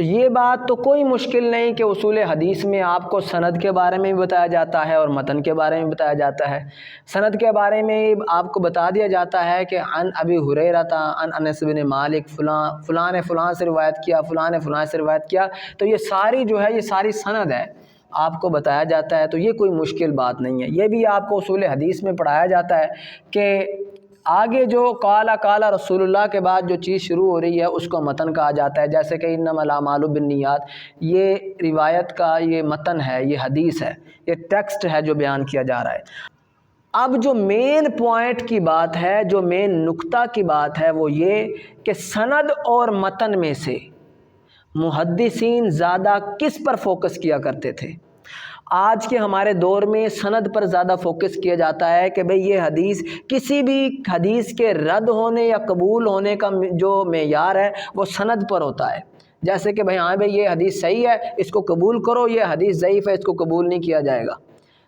یہ بات تو کوئی مشکل نہیں کہ اصول حدیث میں آپ کو سند کے بارے میں بھی بتایا جاتا ہے اور متن کے بارے میں بتایا جاتا ہے۔ سند کے بارے میں آپ کو بتا دیا جاتا ہے کہ عن ابی ہریرہ عن انس بن مالک فلاں نے فلاں سے روایت کیا، فلاں نے فلاں سے روایت کیا، تو یہ ساری جو ہے یہ ساری سند ہے، آپ کو بتایا جاتا ہے، تو یہ کوئی مشکل بات نہیں ہے۔ یہ بھی آپ کو اصول حدیث میں پڑھایا جاتا ہے کہ آگے جو قال رسول اللہ کے بعد جو چیز شروع ہو رہی ہے اس کو متن کہا جاتا ہے، جیسے کہ انما الاعمال بالنیات، یہ روایت کا یہ متن ہے، یہ حدیث ہے، یہ ٹیکسٹ ہے جو بیان کیا جا رہا ہے۔ اب جو مین پوائنٹ کی بات ہے، جو مین نقطہ کی بات ہے، وہ یہ کہ سند اور متن میں سے محدثین زیادہ کس پر فوکس کیا کرتے تھے؟ آج کے ہمارے دور میں سند پر زیادہ فوکس کیا جاتا ہے کہ بھئی یہ حدیث، کسی بھی حدیث کے رد ہونے یا قبول ہونے کا جو معیار ہے وہ سند پر ہوتا ہے، جیسے کہ ہاں بھئی یہ حدیث صحیح ہے اس کو قبول کرو، یہ حدیث ضعیف ہے اس کو قبول نہیں کیا جائے گا۔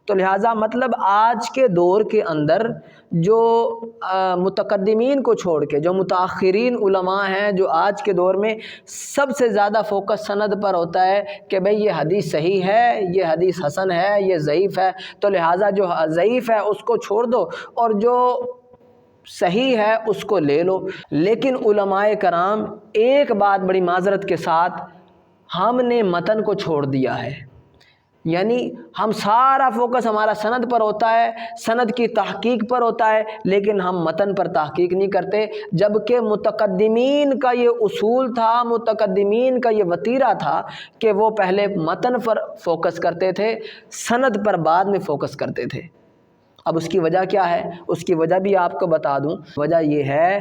تو لہٰذا مطلب آج کے دور کے اندر جو متقدمین کو چھوڑ کے جو متاخرین علماء ہیں، جو آج کے دور میں سب سے زیادہ فوکس سند پر ہوتا ہے کہ بھئی یہ حدیث صحیح ہے، یہ حدیث حسن ہے، یہ ضعیف ہے، تو لہٰذا جو ضعیف ہے اس کو چھوڑ دو اور جو صحیح ہے اس کو لے لو۔ لیکن علماء کرام ایک بات بڑی معذرت کے ساتھ، ہم نے متن کو چھوڑ دیا ہے، یعنی ہم سارا فوکس ہمارا سند پر ہوتا ہے، سند کی تحقیق پر ہوتا ہے، لیکن ہم متن پر تحقیق نہیں کرتے، جبکہ متقدمین کا یہ اصول تھا، متقدمین کا یہ وتیرہ تھا کہ وہ پہلے متن پر فوکس کرتے تھے، سند پر بعد میں فوکس کرتے تھے۔ اب اس کی وجہ کیا ہے؟ اس کی وجہ بھی آپ کو بتا دوں۔ وجہ یہ ہے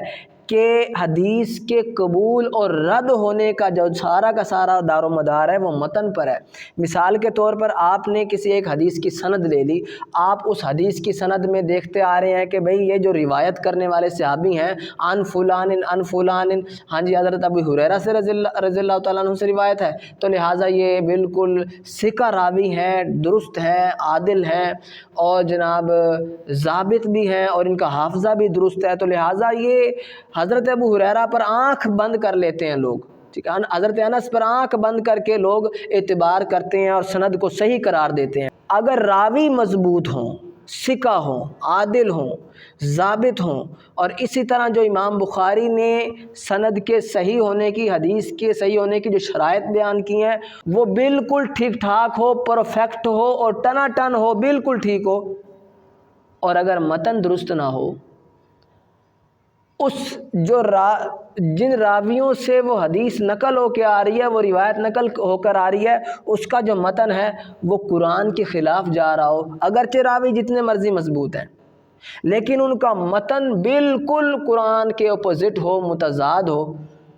کہ حدیث کے قبول اور رد ہونے کا جو سارا کا سارا دار و مدار ہے وہ متن پر ہے۔ مثال کے طور پر آپ نے کسی ایک حدیث کی سند لے لی، آپ اس حدیث کی سند میں دیکھتے آ رہے ہیں کہ بھئی یہ جو روایت کرنے والے صحابی ہیں عن فلان، ہاں جی حضرت ابو ہریرہ سے رضی اللہ تعالیٰ عنہ سے روایت ہے، تو لہٰذا یہ بالکل ثقہ راوی ہیں، درست ہیں، عادل ہیں اور جناب ضابط بھی ہیں اور ان کا حافظہ بھی درست ہے، تو لہٰذا یہ حضرت ابو ہریرہ پر آنکھ بند کر لیتے ہیں لوگ، ٹھیک ہے، حضرت انس پر آنکھ بند کر کے لوگ اعتبار کرتے ہیں اور سند کو صحیح قرار دیتے ہیں۔ اگر راوی مضبوط ہوں، ثقہ ہوں، عادل ہوں، ضابط ہوں، اور اسی طرح جو امام بخاری نے سند کے صحیح ہونے کی، حدیث کے صحیح ہونے کی جو شرائط بیان کی ہیں وہ بالکل ٹھیک ٹھاک ہو، پرفیکٹ ہو اور ٹنا ہو، بالکل ٹھیک ہو، اور اگر متن درست نہ ہو، جن راویوں سے وہ حدیث نقل ہو کے آ رہی ہے، وہ روایت نقل ہو کر آ رہی ہے، اس کا جو متن ہے وہ قرآن کے خلاف جا رہا ہو، اگرچہ راوی جتنے مرضی مضبوط ہیں لیکن ان کا متن بالکل قرآن کے اپوزٹ ہو، متضاد ہو،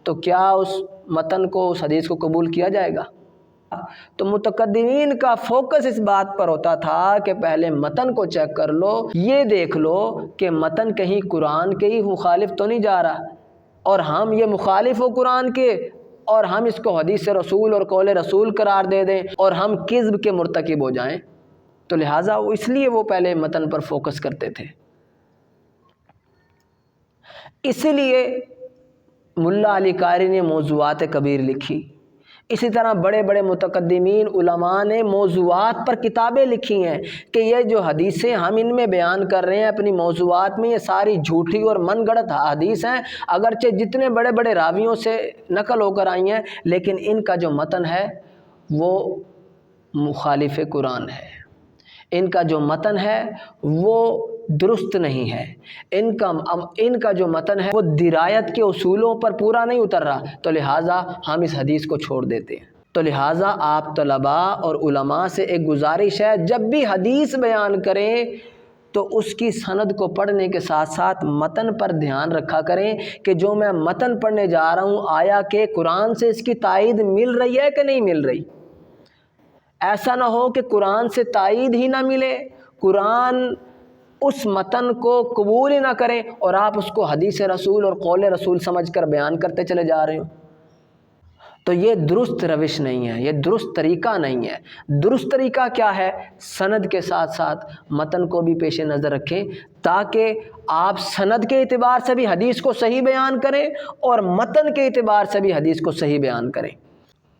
تو کیا اس متن کو، اس حدیث کو قبول کیا جائے گا؟ تو متقدمین کا فوکس اس بات پر ہوتا تھا کہ پہلے متن کو چیک کر لو، یہ دیکھ لو کہ متن کہیں قرآن کے ہی مخالف تو نہیں جا رہا، اور ہم یہ مخالف ہو قرآن کے اور ہم اس کو حدیث رسول اور قول رسول قرار دے دیں اور ہم کذب کے مرتکب ہو جائیں، تو لہٰذا اس لیے وہ پہلے متن پر فوکس کرتے تھے۔ اسی لیے ملا علی قاری نے موضوعات کبیر لکھی، اسی طرح بڑے بڑے متقدمین علماء نے موضوعات پر کتابیں لکھی ہیں کہ یہ جو حدیثیں ہم ان میں بیان کر رہے ہیں اپنی موضوعات میں، یہ ساری جھوٹی اور من گڑت حدیث ہیں، اگرچہ جتنے بڑے بڑے راویوں سے نقل ہو کر آئی ہیں، لیکن ان کا جو متن ہے وہ مخالف قرآن ہے، ان کا جو متن ہے وہ درست نہیں ہے، ان کا جو متن ہے وہ درایت کے اصولوں پر پورا نہیں اتر رہا، تو لہٰذا ہم اس حدیث کو چھوڑ دیتے ہیں۔ تو لہٰذا آپ طلباء اور علماء سے ایک گزارش ہے، جب بھی حدیث بیان کریں تو اس کی سند کو پڑھنے کے ساتھ ساتھ متن پر دھیان رکھا کریں کہ جو میں متن پڑھنے جا رہا ہوں آیا کہ قرآن سے اس کی تائید مل رہی ہے کہ نہیں مل رہی۔ ایسا نہ ہو کہ قرآن سے تائید ہی نہ ملے، قرآن اس متن کو قبول ہی نہ کریں اور آپ اس کو حدیث رسول اور قول رسول سمجھ کر بیان کرتے چلے جا رہے ہو، تو یہ درست روش نہیں ہے، یہ درست طریقہ نہیں ہے۔ درست طریقہ کیا ہے؟ سند کے ساتھ ساتھ متن کو بھی پیش نظر رکھیں تاکہ آپ سند کے اعتبار سے بھی حدیث کو صحیح بیان کریں اور متن کے اعتبار سے بھی حدیث کو صحیح بیان کریں۔